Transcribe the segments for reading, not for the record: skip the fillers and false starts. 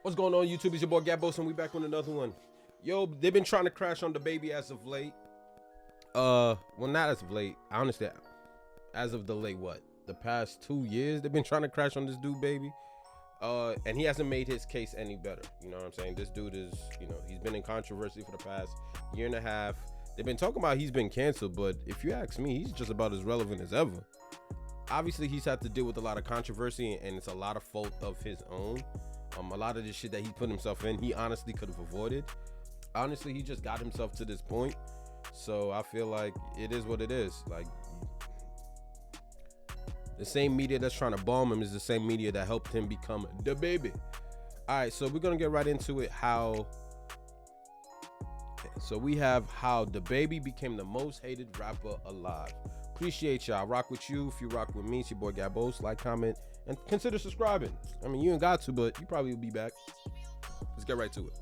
What's going on, YouTube? It's your boy Gabos, and we back with another one. Yo, they've been trying to crash on DaBaby as of late. Well, not as of late. Honestly, as of the late, the past 2 years, they've been trying to crash on this dude, baby. And he hasn't made his case any better. You know what I'm saying? This dude is, he's been in controversy for the past year and a half. They've been talking about he's been canceled, but if you ask me, he's just about as relevant as ever. Obviously, he's had to deal with a lot of controversy, and it's a lot of fault of his own. A lot of the shit that he put himself in, he honestly could have avoided. Honestly, he just got himself to this point. So I feel like it is what it is. Like, the same media that's trying to bomb him is the same media that helped him become DaBaby. All right, so we're gonna get right into it. So we have how DaBaby became the most hated rapper alive. Appreciate y'all. Rock with you. If you rock with me, it's your boy Gabos. Like, comment, and consider subscribing. I mean, you ain't got to, but you probably will be back. Let's get right to it.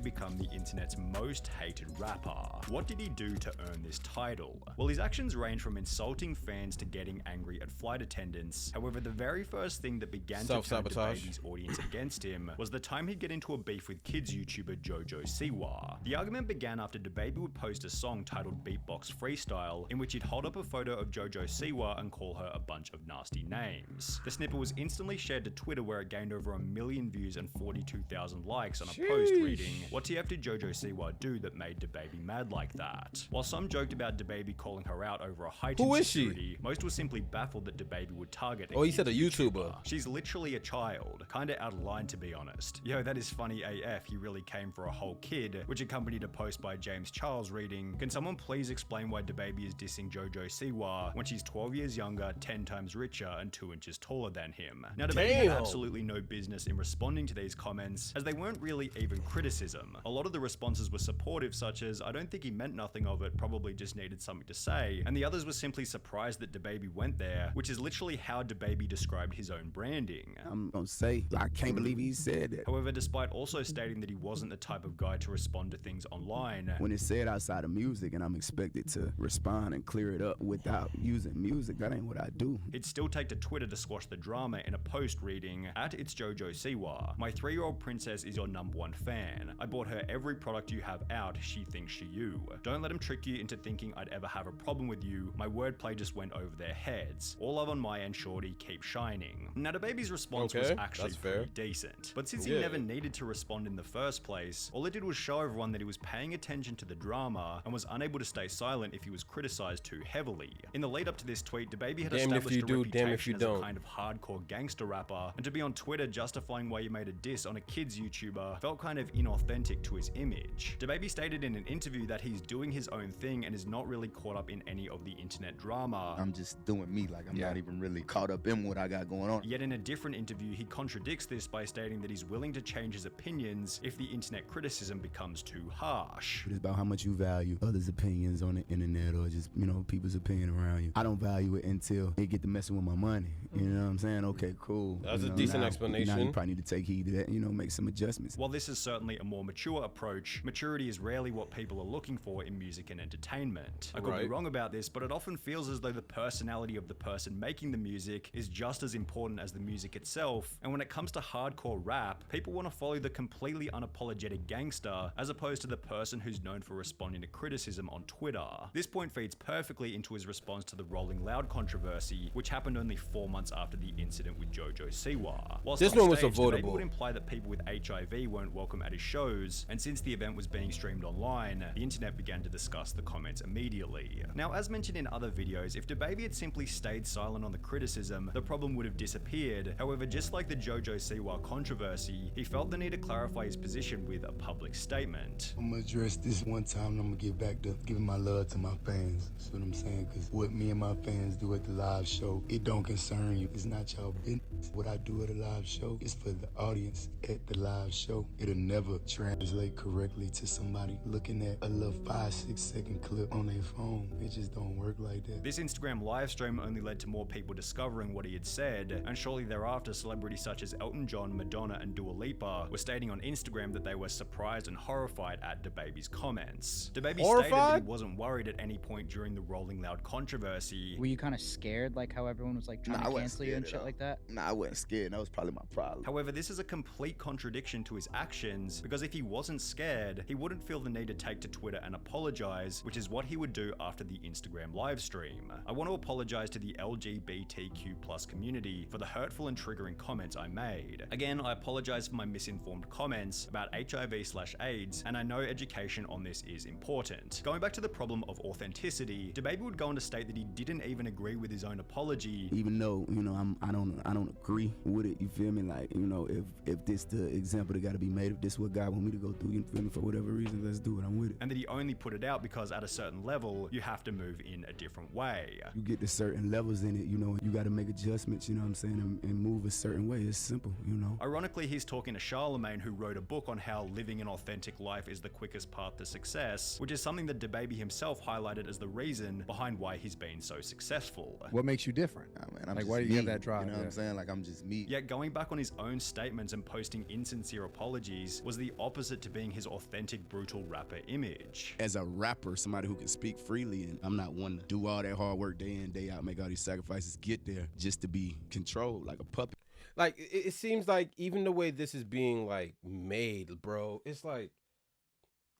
Become the internet's most hated rapper. What did he do to earn this title? Well, his actions range from insulting fans to getting angry at flight attendants. However, the very first thing that began to turn DaBaby's audience against him was the time he'd get into a beef with kids YouTuber JoJo Siwa. The argument began after DaBaby would post a song titled Beatbox Freestyle, in which he'd hold up a photo of JoJo Siwa and call her a bunch of nasty names. The snippet was instantly shared to Twitter, where it gained over 1 million views and 42,000 likes on a post reading, "What TF did JoJo Siwa do that made DaBaby mad like that?" While some joked about DaBaby calling her out over a height insecurity, most were simply baffled that DaBaby would target he said a YouTuber. She's literally a child. Kinda out of line, to be honest. Yo, that is funny AF. He really came for a whole kid, which accompanied a post by James Charles reading, "Can someone please explain why DaBaby is dissing JoJo Siwa when she's 12 years younger, 10 times richer, and 2 inches taller than him?" Now, DaBaby had absolutely no business in responding to these comments, as they weren't really even criticism. A lot of the responses were supportive, such as, "I don't think he meant nothing of it, probably just needed something to say," and the others were simply surprised that DaBaby went there, which is literally how DaBaby described his own branding. I'm gonna say, I can't believe he said that. However, despite also stating that he wasn't the type of guy to respond to things online, when it's said outside of music and I'm expected to respond and clear it up without using music, that ain't what I do. He'd still take to Twitter to squash the drama in a post reading, "It's JoJo Siwa. My 3-year-old princess is your #1 fan. I bought her every product you have out. She thinks she you. Don't let him trick you into thinking I'd ever have a problem with you. My wordplay just went over their heads. All love on my end, shorty. Keep shining." Now, DaBaby's response was actually pretty decent, but since he never needed to respond in the first place, all it did was show everyone that he was paying attention to the drama and was unable to stay silent if he was criticized too heavily. In the lead up to this tweet, DaBaby had established a reputation as a kind of hardcore gangster rapper, and to be on Twitter justifying why you made a diss on a kids YouTuber felt kind of inauthentic to his image. DaBaby stated in an interview that he's doing his own thing and is not really caught up in any of the internet drama. "I'm just doing me, like I'm not even really caught up in what I got going on." Yet in a different interview, he contradicts this by stating that he's willing to change his opinions if the internet criticism becomes too harsh. It's about how much you value others' opinions on the internet, or just, people's opinion around you. I don't value it until they get to messing with my money. You know what I'm saying? Okay, cool. That's a decent explanation. Now you probably need to take heed to that, make some adjustments. While this is certainly a more mature approach, maturity is rarely what people are looking for in music and entertainment. I could be wrong about this, but it often feels as though the personality of the person making the music is just as important as the music itself, and when it comes to hardcore rap, people want to follow the completely unapologetic gangster as opposed to the person who's known for responding to criticism on Twitter. This point feeds perfectly into his response to the Rolling Loud controversy, which happened only 4 months after the incident with JoJo Siwa. Whilst this on one was stage, avoidable. DaBaby would imply that people with HIV weren't welcome at his shows, and since the event was being streamed online, the internet began to discuss the comments immediately. Now, as mentioned in other videos, if DaBaby had simply stayed silent on the criticism, the problem would have disappeared. However, just like the JoJo Siwa controversy, he felt the need to clarify his position with a public statement. "I'm gonna address this one time, and I'm gonna get back to giving my love to my fans." See what I'm saying? Because what me and my fans do at the live show, it don't concern you. It's not y'all business. What I do at a live show is for the audience at the live show. It'll never translate correctly to somebody looking at a little 5-6 second clip on their phone. It just don't work like that. This Instagram livestream only led to more people discovering what he had said, and shortly thereafter celebrities such as Elton John, Madonna, and Dua Lipa were stating on Instagram that they were surprised and horrified at DaBaby's comments. DaBaby stated that he wasn't worried at any point during the Rolling Loud controversy. Were you kind of scared, like how everyone was like trying to cancel you and shit like that? Nah, I wasn't scared. That was probably my problem. However, this is a complete contradiction to his actions, because if he wasn't scared, he wouldn't feel the need to take to Twitter and apologize, which is what he would do after the Instagram livestream. I want to apologize to the LGBTQ+ community for the hurtful and triggering comments I made. Again, I apologize for my misinformed comments about HIV/AIDS, and I know education on this is important. Going back to the problem of authenticity, DaBaby would go on to state that he didn't even agree with his own apology. Even though, you know, I don't agree with it, you feel me? Like, you know, if this the example that gotta be made, if this what God want me to go through, you feel me, for whatever reason, let's do it, I'm with it. And that he only put it out because at a certain level, you have to move in a different way. You get to certain levels in it, you know, you gotta make adjustments, you know what I'm saying, and move a certain way. It's simple, you know. Ironically, he's talking to Charlemagne, who wrote a book on how living an authentic life is the quickest path to success, which is something that DaBaby himself highlighted as the reason behind why he's been so successful. What makes you different? I'm like, just why do you me, have that drive? You know what I'm saying? Like, I'm just me. Yet going back on his own statements and posting insincere apologies was the opposite to being his authentic, brutal rapper image. As a rapper, somebody who can speak freely, and I'm not one to do all that hard work day in, day out, make all these sacrifices, get there just to be controlled like a puppet. Like, it seems like even the way this is being, like, made, bro, it's like,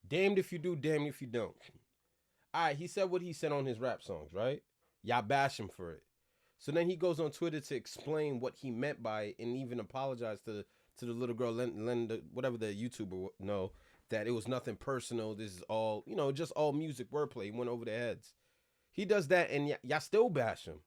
damned if you do, damned if you don't. All right, he said what he said on his rap songs, right? Y'all bash him for it. So then he goes on Twitter to explain what he meant by it and even apologize to the little girl, Linda, whatever the YouTuber, know that it was nothing personal. This is all, you know, just all music wordplay. He went over their heads. He does that and y'all still bash him.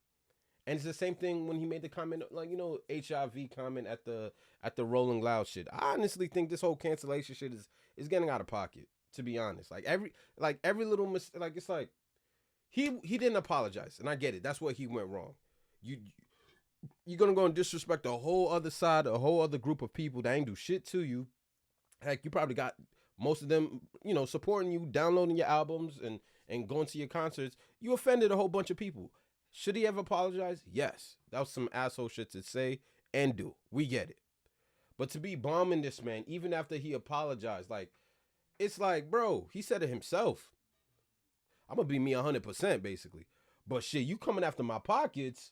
And it's the same thing when he made the comment, like, you know, HIV comment at the Rolling Loud shit. I honestly think this whole cancellation shit is getting out of pocket, to be honest. Like every little mistake, like, it's like he didn't apologize, and I get it. That's where he went wrong. You're gonna go and disrespect a whole other side, a whole other group of people that ain't do shit to you. Heck, you probably got most of them, you know, supporting you, downloading your albums and going to your concerts. You offended a whole bunch of people. Should he ever apologize? Yes. That was some asshole shit to say and do. We get it. But to be bombing this man, even after he apologized, like, it's like, bro, he said it himself. I'm going to be me 100%, basically. But shit, you coming after my pockets.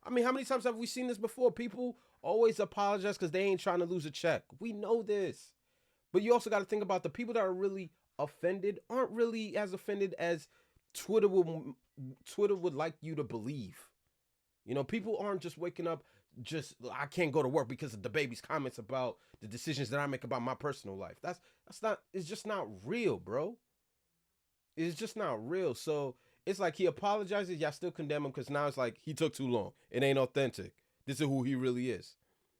I mean, how many times have we seen this before? People always apologize because they ain't trying to lose a check. We know this. But you also got to think about the people that are really offended aren't really as offended as Twitter would like you to believe. You know, people aren't just waking up just, I can't go to work because of DaBaby's comments about the decisions that I make about my personal life. That's not, it's just not real, bro. It's just not real. So it's like he apologizes, y'all still condemn him because now it's like he took too long. It ain't authentic. This is who he really is.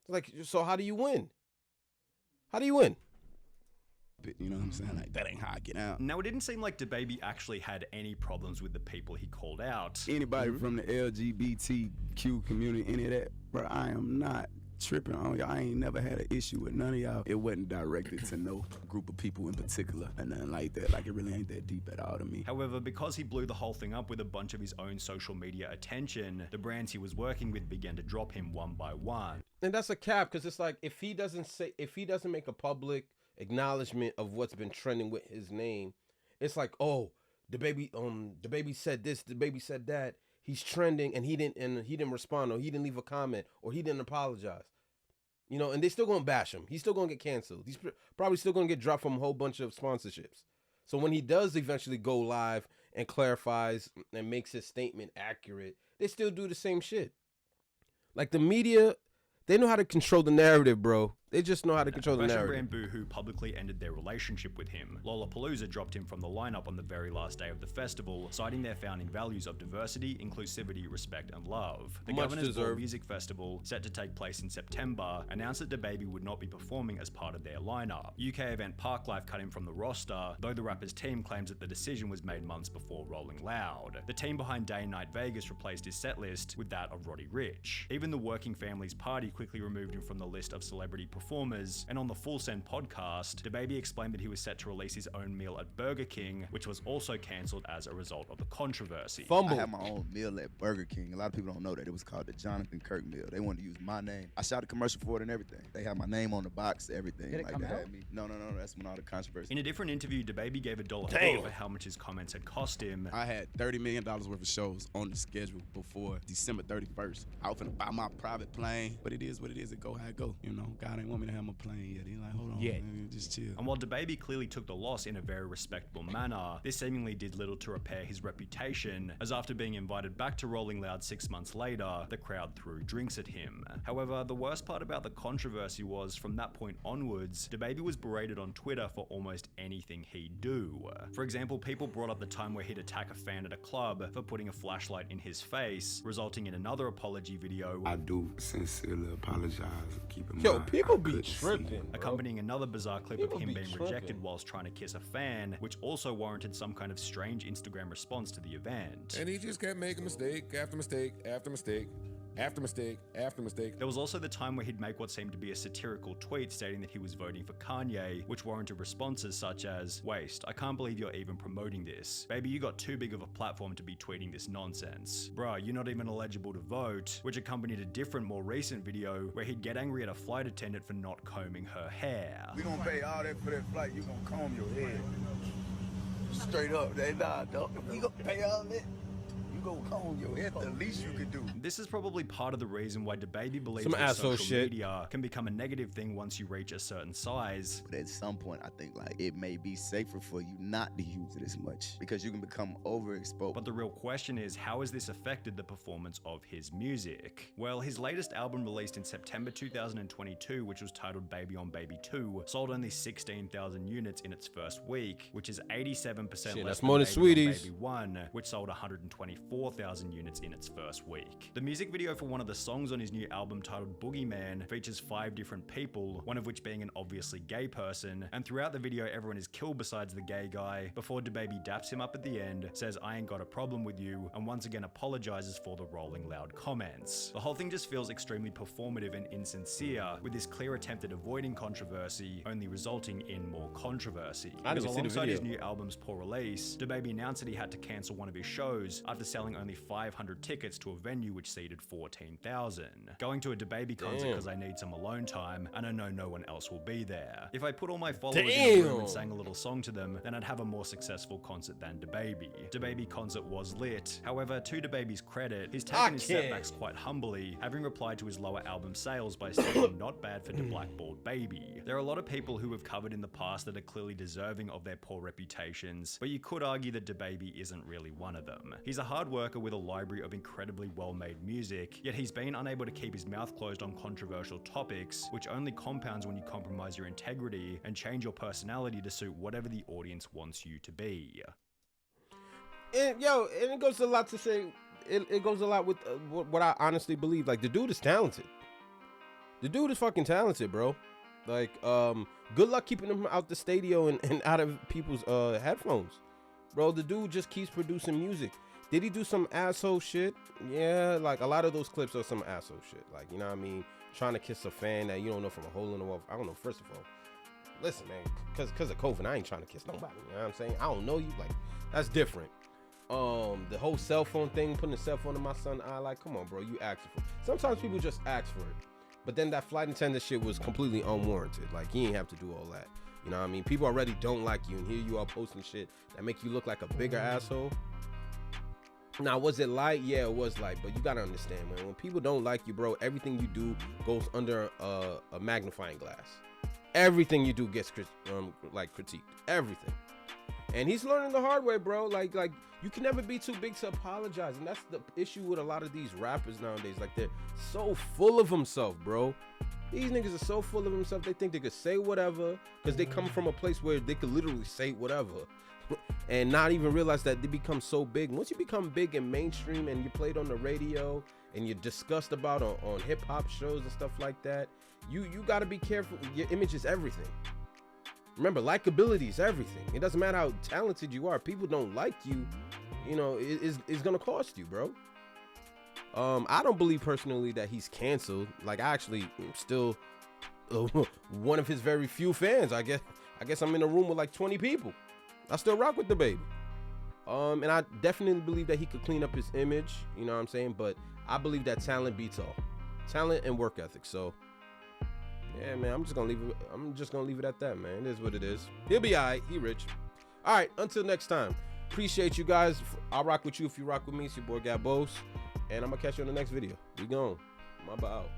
It's like, so how do you win? How do you win? You know what I'm saying? Like, that ain't how I get out. Now, it didn't seem like DaBaby actually had any problems with the people he called out. Anybody from the LGBTQ community, any of that, bro, I am not tripping on y'all. I ain't never had an issue with none of y'all. It wasn't directed to no group of people in particular and nothing like that. Like, it really ain't that deep at all to me. However, because he blew the whole thing up with a bunch of his own social media attention, the brands he was working with began to drop him one by one. And that's a cap, because it's like, if he doesn't make a public acknowledgement of what's been trending with his name, it's like, oh, DaBaby said this, DaBaby said that, he's trending, and he didn't respond, or he didn't leave a comment, or he didn't apologize. You know, and they still gonna bash him. He's still gonna get canceled. He's probably still gonna get dropped from a whole bunch of sponsorships. So when he does eventually go live and clarifies and makes his statement accurate, they still do the same shit. Like, the media, they know how to control the narrative, bro. They just know how to control the narrative. Fashion brand Boohoo publicly ended their relationship with him. Lollapalooza dropped him from the lineup on the very last day of the festival, citing their founding values of diversity, inclusivity, respect, and love. The Governor's Ball Music Festival, set to take place in September, announced that DaBaby would not be performing as part of their lineup. UK event Parklife cut him from the roster, though the rapper's team claims that the decision was made months before Rolling Loud. The team behind Day and Night Vegas replaced his setlist with that of Roddy Ricch. Even the Working Families Party quickly removed him from the list of celebrity performers performers, and on the Full Send podcast, DaBaby explained that he was set to release his own meal at Burger King, which was also cancelled as a result of the controversy. Fumble. I had my own meal at Burger King. A lot of people don't know that. It was called the Jonathan Kirk meal. They wanted to use my name. I shot a commercial for it and everything. They had my name on the box, everything. Did it like come they out? had me. No, that's when all the controversy. In a different interview, DaBaby gave a dollar Damn. for how much his comments had cost him. I had $30 million worth of shows on the schedule before December 31st. I was finna buy my private plane, but it is what it is. It go how it go. You know, God ain't want me to have my plane yet. He's like, hold on, man, just chill. And while DaBaby clearly took the loss in a very respectable manner, this seemingly did little to repair his reputation, as after being invited back to Rolling Loud 6 months later, the crowd threw drinks at him. However, the worst part about the controversy was, from that point onwards, DaBaby was berated on Twitter for almost anything he'd do. For example, people brought up the time where he'd attack a fan at a club for putting a flashlight in his face, resulting in another apology video. I do sincerely apologize. Keep in Yo, mind, people I be couldn't see. tripping, bro. Accompanying another bizarre clip People of him be being tripping. rejected whilst trying to kiss a fan, which also warranted some kind of strange Instagram response to the event. And he just kept making mistake after mistake after mistake after mistake after mistake. There was also the time where he'd make what seemed to be a satirical tweet stating that he was voting for Kanye, which warranted responses such as, "Waste, I can't believe you're even promoting this. Baby, you got too big of a platform to be tweeting this nonsense. Bruh, you're not even eligible to vote," which accompanied a different, more recent video where he'd get angry at a flight attendant for not combing her hair. We gonna pay all that for that flight. You gonna comb your head. Straight up. Nah, dog. We gonna pay all that. You gonna comb your head. The least you could do. This is probably part of the reason why DaBaby believes Some that asshole social shit. media can become a negative thing once you reach a certain size. But at some point, I think like it may be safer for you not to use it as much because you can become overexposed. But the real question is, how has this affected the performance of his music? Well, his latest album released in September 2022, which was titled Baby on Baby 2, sold only 16,000 units in its first week, which is 87% Shit, less that's than more than Baby on Sweeties. Baby 1, which sold 124,000 units in its first week. The music video for one of the songs on his new album titled Boogeyman features 5 different people, one of which being an obviously gay person, and throughout the video everyone is killed besides the gay guy, before DaBaby daps him up at the end, says "I ain't got a problem with you," and once again apologizes for the Rolling Loud comments. The whole thing just feels extremely performative and insincere, with this clear attempt at avoiding controversy only resulting in more controversy. I didn't Because even see the alongside his video. new album's poor release, DaBaby announced that he had to cancel one of his shows after selling only 500 tickets to a venue which seated 14,000. Going to a DaBaby concert Damn. because I need some alone time and I know no one else will be there. If I put all my followers in a room Damn. and sang a little song to them, then I'd have a more successful concert than DaBaby. DaBaby concert was lit. However, to DaBaby's credit, he's taken his can't. setbacks quite humbly, having replied to his lower album sales by stating "not bad for the blackballed baby." There are a lot of people who we've covered in the past that are clearly deserving of their poor reputations, but you could argue that DaBaby isn't really one of them. He's a hard worker with a library of incredibly well-made music, yet he's been unable to keep his mouth closed on controversial topics, which only compounds when you compromise your integrity and change your personality to suit whatever the audience wants you to be. And it goes a lot to say. It goes a lot with what I honestly believe. Like, the dude is talented. The dude is fucking talented, bro. Like, good luck keeping him out the studio and out of people's headphones, bro. The dude just keeps producing music. Did he do some asshole shit? Yeah, like a lot of those clips are some asshole shit. Like, you know what I mean? Trying to kiss a fan that you don't know from a hole in the wall. I don't know. First of all, listen, man, because of COVID, I ain't trying to kiss nobody. You know what I'm saying? I don't know you. Like, that's different. The whole cell phone thing, putting a cell phone in my son's eye, like, come on, bro, you asked for it. Sometimes people just ask for it. But then that flight attendant shit was completely unwarranted. Like, he ain't have to do all that. You know what I mean? People already don't like you, and here you are posting shit that make you look like a bigger asshole. Now, was it light? Yeah, it was light, but you gotta understand, man, when people don't like you, bro, everything you do goes under a magnifying glass. Everything you do gets critiqued. Everything. And he's learning the hard way, bro. Like you can never be too big to apologize. And that's the issue with a lot of these rappers nowadays. Like, they're so full of themselves, bro. These niggas are so full of themselves, they think they could say whatever because they come from a place where they could literally say whatever and not even realize that they become so big. Once you become big and mainstream and you played on the radio and you're discussed about on hip-hop shows and stuff like that, you got to be careful. Your image is everything. Remember, likability is everything. It doesn't matter how talented you are. People don't like you, you know, it's gonna cost you, bro. I don't believe personally that he's canceled. Like, I actually still one of his very few fans. I guess I'm in a room with like 20 people. I still rock with DaBaby. And I definitely believe that he could clean up his image, you know what I'm saying? But I believe that talent beats all. Talent and work ethic. So yeah, man, I'm just gonna leave it at that, man. It is what it is. He'll be all right. He rich. All right, until next time. Appreciate you guys. I'll rock with you if you rock with me. It's your boy Gabos. And I'm gonna catch you on the next video. We gone. My bow out.